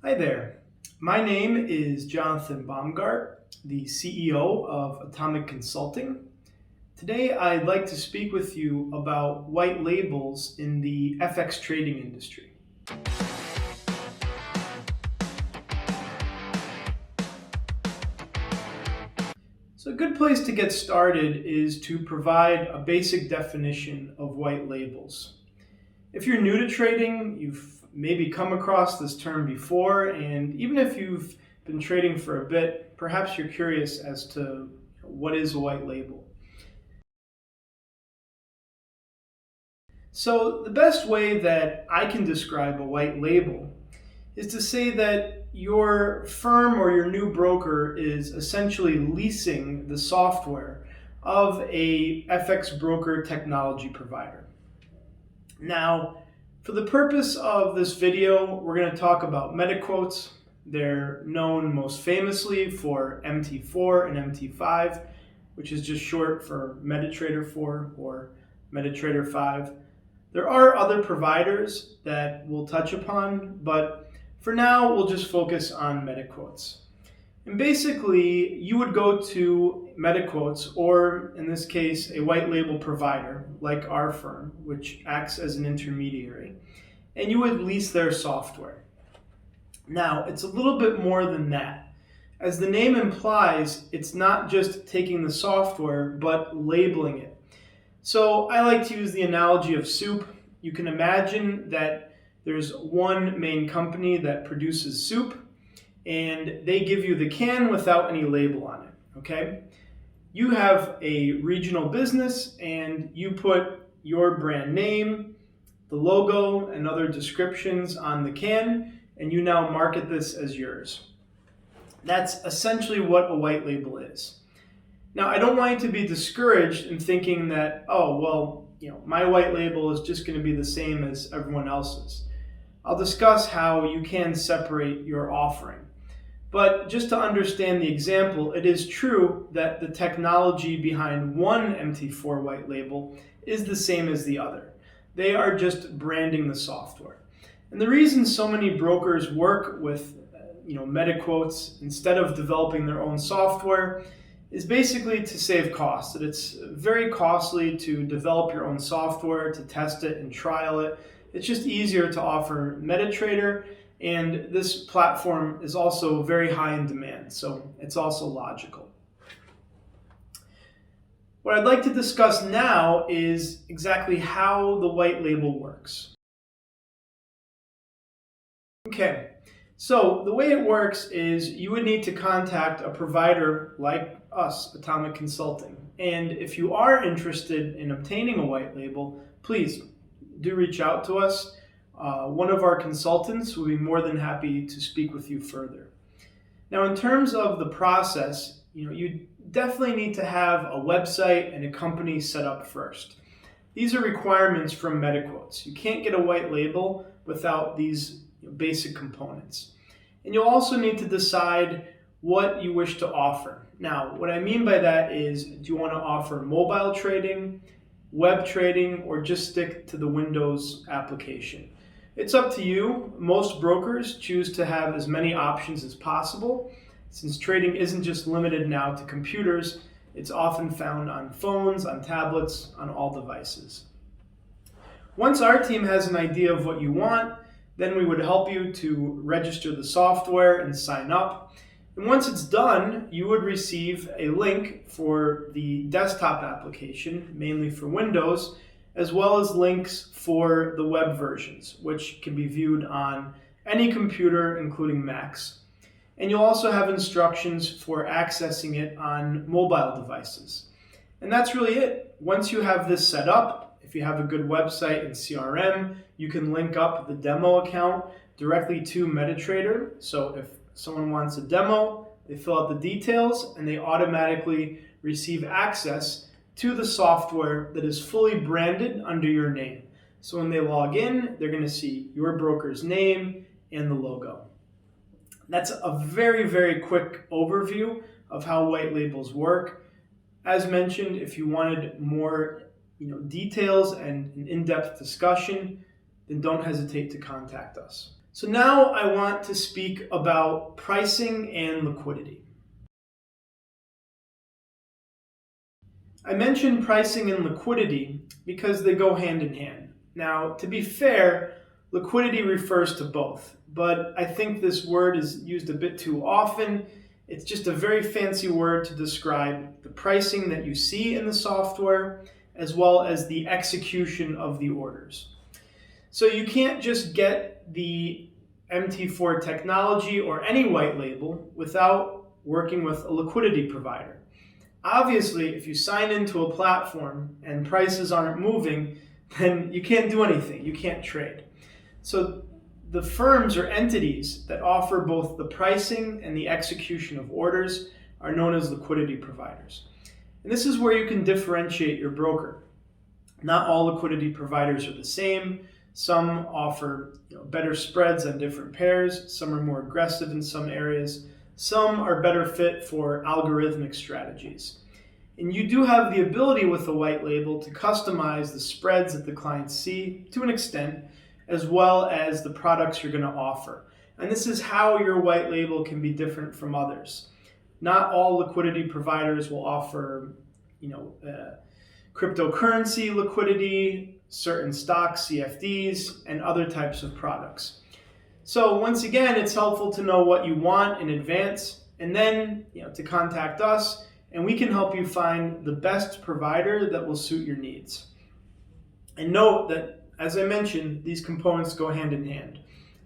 Hi there. My name is Jonathan Baumgart, the CEO of Atomic Consulting. Today, I'd like to speak with you about white labels in the FX trading industry. So a good place to get started is to provide a basic definition of white labels. If you're new to trading, you've maybe come across this term before, and even if you've been trading for a bit, perhaps you're curious as to what is a white label. So the best way that I can describe a white label is to say that your firm or your new broker is essentially leasing the software of a FX broker technology provider. Now, for the purpose of this video, we're going to talk about MetaQuotes. They're known most famously for MT4 and MT5, which is just short for MetaTrader 4 or MetaTrader 5. There are other providers that we'll touch upon, but for now, we'll just focus on MetaQuotes. And basically, you would go to MetaQuotes, or in this case, a white label provider like our firm, which acts as an intermediary, and you would lease their software. Now, it's a little bit more than that. As the name implies, it's not just taking the software, but labeling it. So I like to use the analogy of soup. You can imagine that there's one main company that produces soup, and they give you the can without any label on it, okay? You have a regional business and you put your brand name, the logo, and other descriptions on the can, and you now market this as yours. That's essentially what a white label is. Now, I don't want you to be discouraged in thinking that, oh, well, my white label is just going to be the same as everyone else's. I'll discuss how you can separate your offering. But just to understand the example, it is true that the technology behind one MT4 white label is the same as the other. They are just branding the software. And the reason so many brokers work with MetaQuotes instead of developing their own software is basically to save costs. That it's very costly to develop your own software, to test it and trial it. It's just easier to offer MetaTrader, and this platform is also very high in demand, so it's also logical. What I'd like to discuss now is exactly how the white label works. Okay, so the way it works is you would need to contact a provider like us, Atomic Consulting. And if you are interested in obtaining a white label, please do reach out to us. One of our consultants will be more than happy to speak with you further. Now, in terms of the process, you definitely need to have a website and a company set up first. These are requirements from MetaQuotes. You can't get a white label without these basic components. And you'll also need to decide what you wish to offer. Now, what I mean by that is, do you want to offer mobile trading, web trading, or just stick to the Windows application? It's up to you. Most brokers choose to have as many options as possible. Since trading isn't just limited now to computers, it's often found on phones, on tablets, on all devices. Once our team has an idea of what you want, then we would help you to register the software and sign up. And once it's done, you would receive a link for the desktop application, mainly for Windows, as well as links for the web versions, which can be viewed on any computer, including Macs. And you'll also have instructions for accessing it on mobile devices. And that's really it. Once you have this set up, if you have a good website and CRM, you can link up the demo account directly to MetaTrader. So if someone wants a demo, they fill out the details and they automatically receive access to the software that is fully branded under your name. So when they log in, they're going to see your broker's name and the logo. That's a very, very quick overview of how white labels work. As mentioned, if you wanted more details and an in-depth discussion, then don't hesitate to contact us. So now I want to speak about pricing and liquidity. I mentioned pricing and liquidity because they go hand in hand. Now, to be fair, liquidity refers to both, but I think this word is used a bit too often. It's just a very fancy word to describe the pricing that you see in the software, as well as the execution of the orders. So you can't just get the MT4 technology or any white label without working with a liquidity provider. Obviously, if you sign into a platform and prices aren't moving, then you can't do anything. You can't trade. So the firms or entities that offer both the pricing and the execution of orders are known as liquidity providers. And this is where you can differentiate your broker. Not all liquidity providers are the same. Some offer better spreads on different pairs. Some are more aggressive in some areas. Some are better fit for algorithmic strategies. And you do have the ability with the white label to customize the spreads that the clients see to an extent, as well as the products you're going to offer. And this is how your white label can be different from others. Not all liquidity providers will offer, cryptocurrency liquidity, certain stocks, CFDs, and other types of products. So once again, it's helpful to know what you want in advance, and then to contact us, and we can help you find the best provider that will suit your needs. And note that, as I mentioned, these components go hand in hand.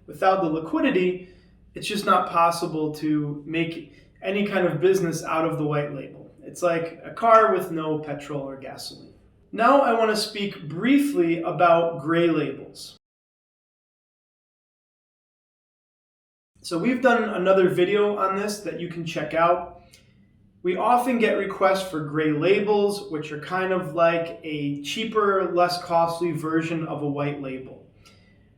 Without the liquidity, it's just not possible to make any kind of business out of the white label. It's like a car with no petrol or gasoline. Now I want to speak briefly about gray labels. So we've done another video on this that you can check out. We often get requests for gray labels, which are kind of like a cheaper, less costly version of a white label.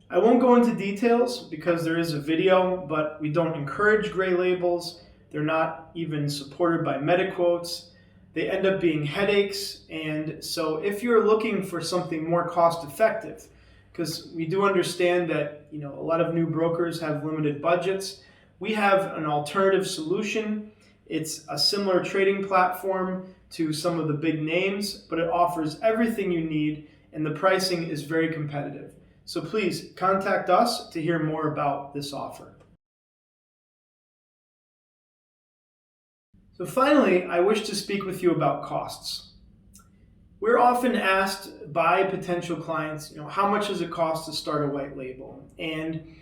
I won't go into details because there is a video, but we don't encourage gray labels. They're not even supported by MetaQuotes. They end up being headaches, and so if you're looking for something more cost effective, because we do understand that a lot of new brokers have limited budgets, we have an alternative solution. It's a similar trading platform to some of the big names, but it offers everything you need, and the pricing is very competitive. So please contact us to hear more about this offer. So finally, I wish to speak with you about costs. We're often asked by potential clients, how much does it cost to start a white label? And,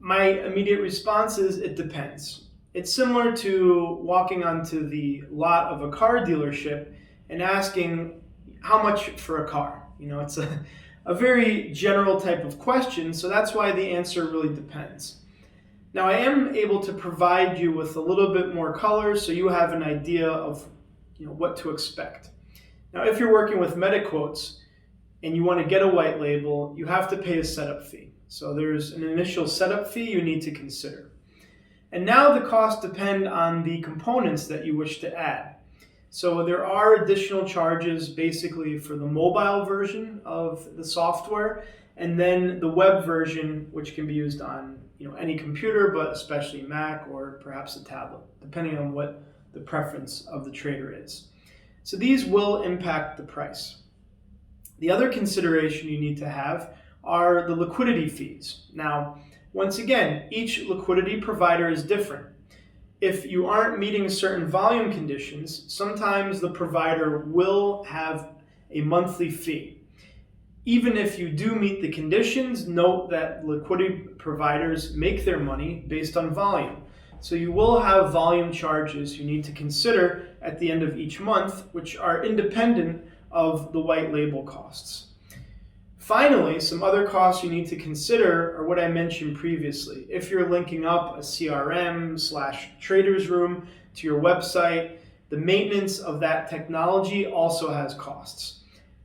my immediate response is it depends. It's similar to walking onto the lot of a car dealership and asking how much for a car. It's a very general type of question, so that's why the answer really depends. Now, I am able to provide you with a little bit more color so you have an idea of what to expect. Now, if you're working with MetaQuotes and you want to get a white label, you have to pay a setup fee. So there's an initial setup fee you need to consider. And now the costs depend on the components that you wish to add. So there are additional charges basically for the mobile version of the software, and then the web version, which can be used on any computer, but especially Mac or perhaps a tablet, depending on what the preference of the trader is. So these will impact the price. The other consideration you need to have are the liquidity fees. Now, once again, each liquidity provider is different. If you aren't meeting certain volume conditions, sometimes the provider will have a monthly fee. Even if you do meet the conditions, note that liquidity providers make their money based on volume. So you will have volume charges you need to consider at the end of each month, which are independent of the white label costs. Finally, some other costs you need to consider are what I mentioned previously. If you're linking up a CRM/traders room to your website, the maintenance of that technology also has costs.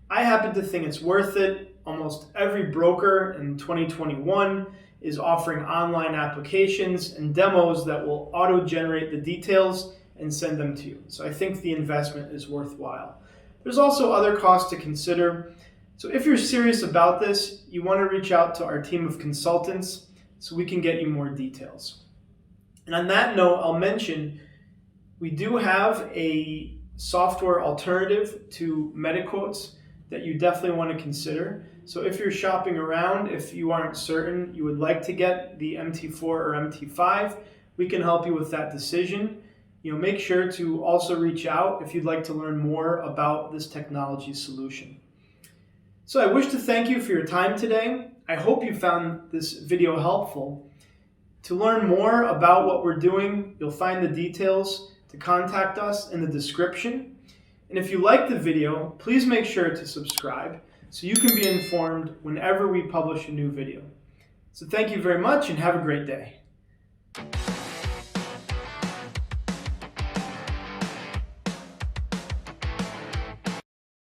I happen to think it's worth it. Almost every broker in 2021 is offering online applications and demos that will auto-generate the details and send them to you. So I think the investment is worthwhile. There's also other costs to consider. So if you're serious about this, you want to reach out to our team of consultants. so we can get you more details. And on that note, I'll mention we do have a software alternative to MetaQuotes that you definitely want to consider. So if you're shopping around, if you aren't certain you would like to get the MT4 or MT5, we can help you with that decision. Make sure to also reach out if you'd like to learn more about this technology solution. So I wish to thank you for your time today. I hope you found this video helpful. To learn more about what we're doing, you'll find the details to contact us in the description. And if you like the video, please make sure to subscribe so you can be informed whenever we publish a new video. So thank you very much and have a great day.